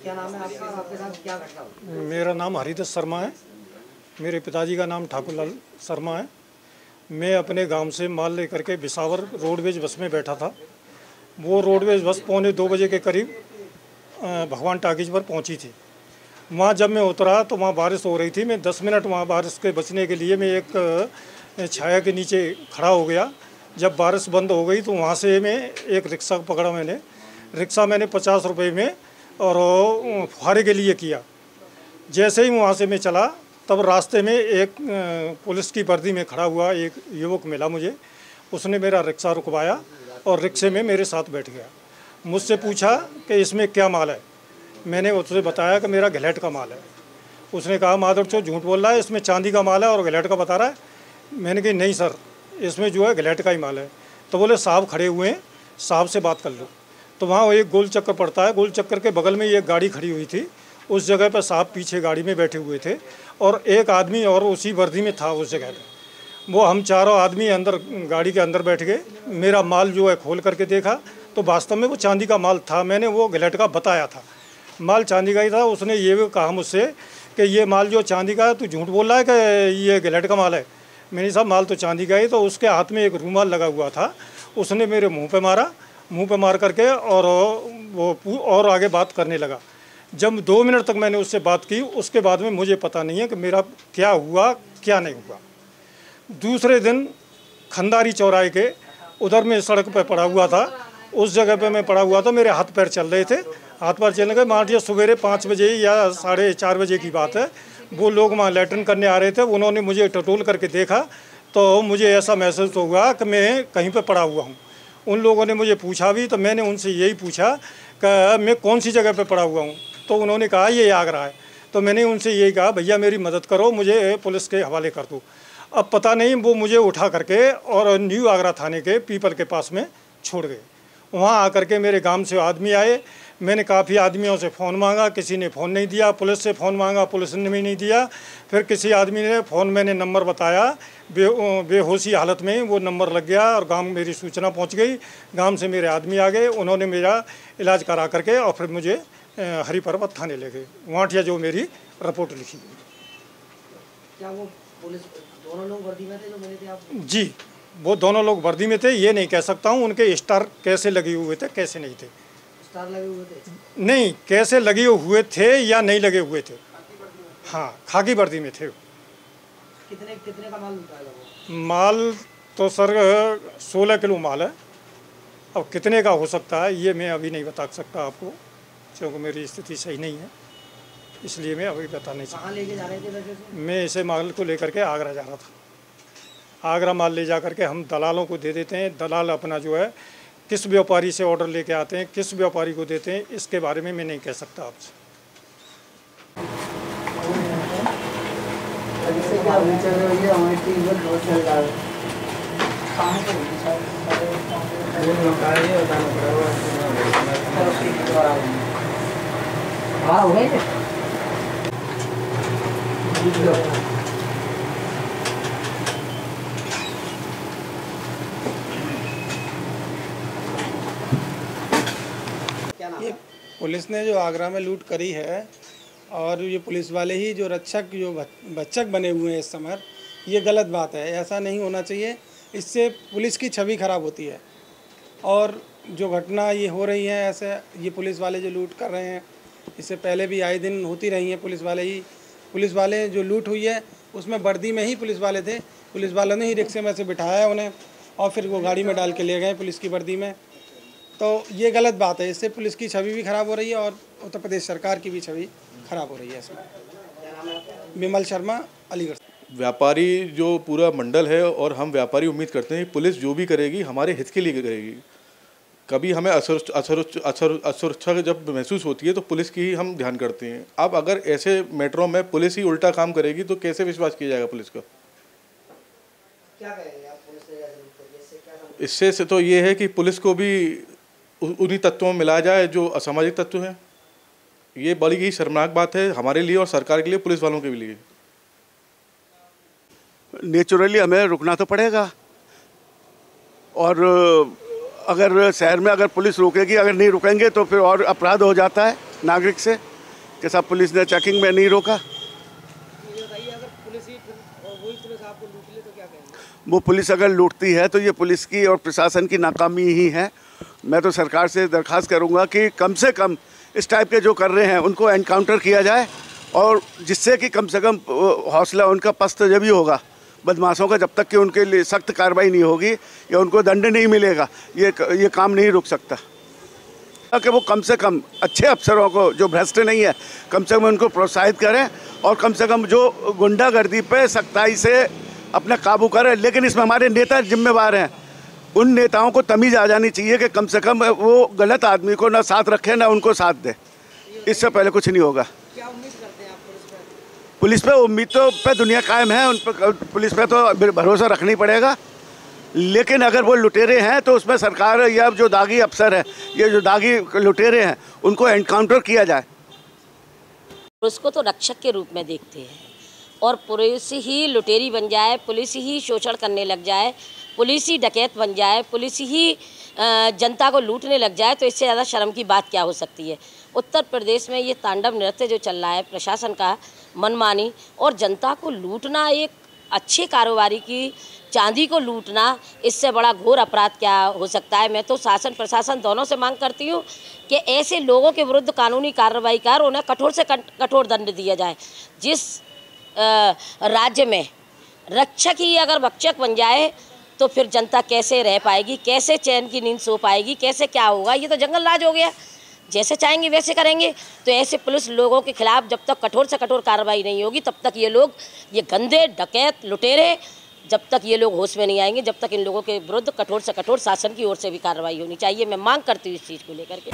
क्या नाम है आपका? आपके साथ क्या घटना हुई? मेरा नाम हरिदत्त शर्मा है। मेरे पिताजी का नाम ठाकुरलाल शर्मा है। मैं अपने गांव से माल लेकर के बिसावर रोडवेज बस में बैठा था। वो रोडवेज बस 1:45 बजे के करीब भगवान टाकीज पर पहुंची थी। वहाँ जब मैं उतरा तो वहाँ बारिश हो रही थी। मैं 10 मिनट वहाँ बारिश के बचने के लिए मैं एक छाया के नीचे खड़ा हो गया। जब बारिश बंद हो गई तो वहाँ से मैं एक रिक्शा पकड़ा। रिक्शा मैंने 50 रुपये में और फुहारे के लिए किया। जैसे ही वहाँ से मैं चला तब रास्ते में एक पुलिस की वर्दी में खड़ा हुआ एक युवक मिला मुझे। उसने मेरा रिक्शा रुकवाया और रिक्शे में मेरे साथ बैठ गया। मुझसे पूछा कि इसमें क्या माल है। मैंने उससे बताया कि मेरा गलेट का माल है। उसने कहा माधव झूठ बोल रहा है, इसमें चांदी का माल है और गलेट का बता रहा है। मैंने कहा नहीं सर, इसमें जो है गलेट का ही माल है। तो बोले साहब खड़े हुए हैं, साहब से बात कर लो। तो वहाँ एक गोल चक्कर पड़ता है, गोल चक्कर के बगल में एक गाड़ी खड़ी हुई थी। उस जगह पर साहब पीछे गाड़ी में बैठे हुए थे और एक आदमी और उसी वर्दी में था उस जगह पे। वो हम चारों आदमी अंदर गाड़ी के अंदर बैठ गए। मेरा माल जो है खोल करके देखा तो वास्तव में वो चांदी का माल था। मैंने वो गलेट का बताया था, माल चांदी का ही था। उसने ये भी कहा मुझसे कि ये माल जो चांदी का है, तू झूठ बोल रहा है कि ये गलेट का माल है। मैंने साहब माल तो चांदी का ही। तो उसके हाथ में एक रूमाल लगा हुआ था। उसने मेरे मुँह पे मारा, मुँह पे मार करके और वो और आगे बात करने लगा। जब 2 मिनट तक मैंने उससे बात की, उसके बाद में मुझे पता नहीं है कि मेरा क्या हुआ क्या नहीं हुआ। दूसरे दिन खंदारी चौराहे के उधर में सड़क पर पड़ा हुआ था। उस जगह पे मैं पड़ा हुआ था। मेरे हाथ पैर चल रहे थे। हाथ पैर चलने के मान लीजिए सवेरे 5 बजे या 4:30 बजे की बात है। वो लोग वहाँ लैट्रिन करने आ रहे थे। उन्होंने मुझे टटोल करके देखा तो मुझे ऐसा महसूस हुआ कि मैं कहीं पर पड़ा हुआ हूँ। उन लोगों ने मुझे पूछा भी तो मैंने उनसे यही पूछा कि मैं कौन सी जगह पे पड़ा हुआ हूँ। तो उन्होंने कहा ये आगरा है। तो मैंने उनसे यही कहा भैया मेरी मदद करो, मुझे पुलिस के हवाले कर दो। अब पता नहीं वो मुझे उठा करके और न्यू आगरा थाने के पीपल के पास में छोड़ गए। वहाँ आकर के मेरे गांव से आदमी आए। मैंने काफ़ी आदमियों से फ़ोन मांगा, किसी ने फ़ोन नहीं दिया। पुलिस से फ़ोन मांगा, पुलिस ने भी नहीं दिया। फिर किसी आदमी ने फ़ोन, मैंने नंबर बताया, बेहोशी हालत में वो नंबर लग गया और गांव में मेरी सूचना पहुंच गई। गांव से मेरे आदमी आ गए, उन्होंने मेरा इलाज करा करके और फिर मुझे हरी पर्वत थाने ले गए। वहाँ जो मेरी रिपोर्ट लिखी। क्या वो पुलिस दोनों लोग वर्दी में थे जो मिले थे आपको? जी, वो दोनों लोग वर्दी में थे। ये नहीं कह सकता हूँ उनके स्टार कैसे लगे हुए थे कैसे नहीं थे। स्टार लगे हुए थे? नहीं, कैसे लगे हुए थे या नहीं लगे हुए थे। हाँ, खाकी वर्दी में थे। कितने का माल लूटा है वो? माल तो सर 16 किलो माल है। अब कितने का हो सकता है ये मैं अभी नहीं बता सकता आपको, क्योंकि मेरी स्थिति सही नहीं है, इसलिए मैं अभी बता नहीं सकता। कहाँ लेके जा रहे थे वैसे? मैं इसे माल को लेकर के आगरा जा रहा था। आगरा माल ले जा करके हम दलालों को दे देते हैं। दलाल अपना जो है किस व्यापारी से ऑर्डर लेके आते हैं, किस व्यापारी को देते हैं, इसके बारे में मैं नहीं कह सकता आपसे। ये पुलिस ने जो आगरा में लूट करी है और ये पुलिस वाले ही जो रक्षक जो भक्षक बने हुए हैं इस समय, ये गलत बात है। ऐसा नहीं होना चाहिए। इससे पुलिस की छवि खराब होती है। और जो घटना ये हो रही है ऐसे, ये पुलिस वाले जो लूट कर रहे हैं, इससे पहले भी आए दिन होती रही हैं। पुलिस वाले जो लूट हुई है उसमें वर्दी में ही पुलिस वाले थे। पुलिस वालों ने ही रिक्शे में से बिठाया उन्हें और फिर वो गाड़ी में डाल के ले गए पुलिस की वर्दी में। तो ये गलत बात है। इससे पुलिस की छवि भी खराब हो रही है और उत्तर प्रदेश सरकार की भी छवि खराब हो रही है इसमें। विमल शर्मा, अलीगढ़। व्यापारी जो पूरा मंडल है और हम व्यापारी उम्मीद करते हैं पुलिस जो भी करेगी हमारे हित के लिए करेगी। कभी हमें असुरक्षा जब महसूस होती है तो पुलिस की ही हम ध्यान करते हैं। अब अगर ऐसे मैटरों में पुलिस ही उल्टा काम करेगी तो कैसे विश्वास किया जाएगा पुलिस का? क्या कहेंगे आप पुलिस से? इससे से तो ये है कि पुलिस को भी उन्हीं तत्वों में मिलाया जाए जो असामाजिक तत्व हैं। ये बड़ी ही शर्मनाक बात है हमारे लिए और सरकार के लिए, पुलिस वालों के लिए। नेचुरली हमें रुकना तो पड़ेगा। और अगर शहर में अगर पुलिस रोकेगी, अगर नहीं रुकेंगे तो फिर और अपराध हो जाता है नागरिक से। कि सब पुलिस ने चेकिंग में नहीं रोका। ये बताइए, अगर पुलिस ही फिर और वही पुलिस आपको लूट ले तो क्या कहेंगे? वो पुलिस अगर लूटती है तो ये पुलिस की और प्रशासन की नाकामी ही है। मैं तो सरकार से दरख्वास्त करूंगा कि कम से कम इस टाइप के जो कर रहे हैं उनको एनकाउंटर किया जाए, और जिससे कि कम से कम हौसला उनका पस्त जब ही होगा बदमाशों का, जब तक कि उनके लिए सख्त कार्रवाई नहीं होगी या उनको दंड नहीं मिलेगा ये काम नहीं रुक सकता। कि वो कम से कम अच्छे अफसरों को जो भ्रष्ट नहीं है कम से कम उनको प्रोत्साहित करें, और कम से कम जो गुंडागर्दी पे सख्ताई से अपना काबू करें। लेकिन इसमें हमारे नेता जिम्मेवार हैं। उन नेताओं को तमीज़ आ जानी चाहिए कि कम से कम वो गलत आदमी को ना साथ रखें ना उनको साथ दें। इससे पहले कुछ नहीं होगा। क्या उम्मीद करते हैं आप पुलिस पर? पुलिस पे उम्मीद तो पे दुनिया कायम है, उन पर पुलिस पे तो भरोसा रखना ही पड़ेगा। लेकिन अगर वो लुटेरे हैं तो उसमें सरकार या जो दागी अफसर है, ये जो दागी लुटेरे हैं, उनको एनकाउंटर किया जाए। उसको तो रक्षक के रूप में देखते हैं, और पुलिस ही लुटेरी बन जाए, पुलिस ही शोषण करने लग जाए, पुलिस ही डकैत बन जाए, पुलिस ही जनता को लूटने लग जाए, तो इससे ज़्यादा शर्म की बात क्या हो सकती है। उत्तर प्रदेश में ये तांडव नृत्य जो चल रहा है, प्रशासन का मनमानी और जनता को लूटना, एक अच्छे कारोबारी की चांदी को लूटना, इससे बड़ा घोर अपराध क्या हो सकता है। मैं तो शासन प्रशासन दोनों से मांग करती हूँ कि ऐसे लोगों के विरुद्ध कानूनी कार्रवाई कर उन्हें कठोर से कठोर दंड दिया जाए। जिस राज्य में रक्षक ही अगर भक्षक बन जाए तो फिर जनता कैसे रह पाएगी, कैसे चैन की नींद सो पाएगी, कैसे क्या होगा। ये तो जंगल राज हो गया, जैसे चाहेंगे वैसे करेंगे। तो ऐसे पुलिस लोगों के खिलाफ जब तक कठोर से कठोर कार्रवाई नहीं होगी तब तक ये लोग, ये गंदे डकैत लुटेरे, जब तक ये लोग होश में नहीं आएंगे, जब तक इन लोगों के विरुद्ध कठोर से कठोर शासन की ओर से भी कार्रवाई होनी चाहिए। मैं मांग करती हूँ इस चीज़ को लेकर के।